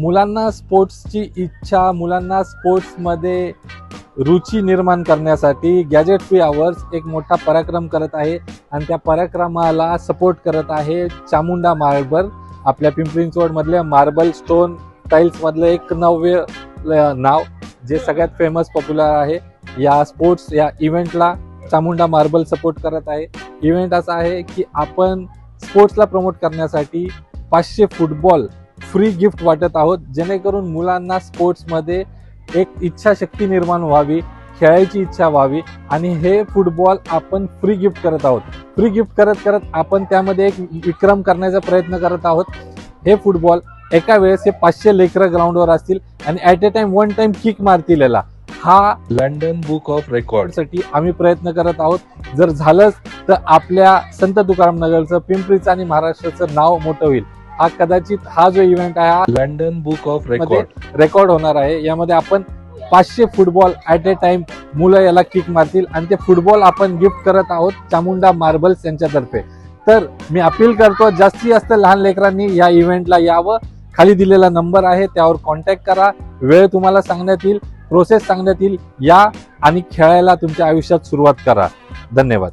मुलांना स्पोर्ट्सची इच्छा, मुलांना स्पोर्ट्समध्ये रुची निर्माण करण्यासाठी गॅजेट फ्री आवर्स एक मोठा पराक्रम करत आहे आणि त्या पराक्रमाला सपोर्ट करत आहे चामुंडा मार्बल. आपल्या पिंपरी चिंचवड मधल्या मार्बल स्टोन टाइल्स मधलं एक नव्य नाव जे सगळ्यात फेमस पॉप्युलर आहे. या स्पोर्ट्स या इव्हेंटला चामुंडा मार्बल सपोर्ट करत आहे. इव्हेंट असा आहे की आपण स्पोर्ट्सला प्रमोट करण्यासाठी 500 फुटबॉल फ्री गिफ्ट वाटत आहोत, जेणेकरून मुलांना स्पोर्ट्समध्ये एक इच्छाशक्ती निर्माण व्हावी, खेळायची इच्छा व्हावी आणि हे फुटबॉल आपण फ्री गिफ्ट करत आहोत. फ्री गिफ्ट करत करत आपण त्यामध्ये एक विक्रम करण्याचा प्रयत्न करत आहोत. हे फुटबॉल एका वेळेस हे 500 लेकरं ग्राउंडवर असतील आणि at a time one time kick मारतील. याला हा लंडन बुक ऑफ रेकॉर्डसाठी आम्ही प्रयत्न करत आहोत. जर झालंच तर आपल्या संत तुकाराम नगरचं, पिंपरीचं आणि महाराष्ट्राचं नाव मोठं होईल. हा कदाचित हा जो इव्हेंट आहे हा लंडन बुक ऑफ रेकॉर्ड होणार आहे. यामध्ये आपण 500 फुटबॉल ॲट ए टाइम मुलं याला किक मारतील आणि ते फुटबॉल आपण गिफ्ट करत आहोत चामुंडा मार्बल्स यांच्यातर्फे. तर मी अपील करतो जास्तीत जास्त लहान लेकरांनी या इव्हेंटला यावं. खाली दिलेला नंबर आहे त्यावर कॉन्टॅक्ट करा. वेळ तुम्हाला सांगण्यात येईल, प्रोसेस सांगण्यात येईल. या आणि खेळायला तुमच्या आयुष्यात सुरुवात करा. धन्यवाद.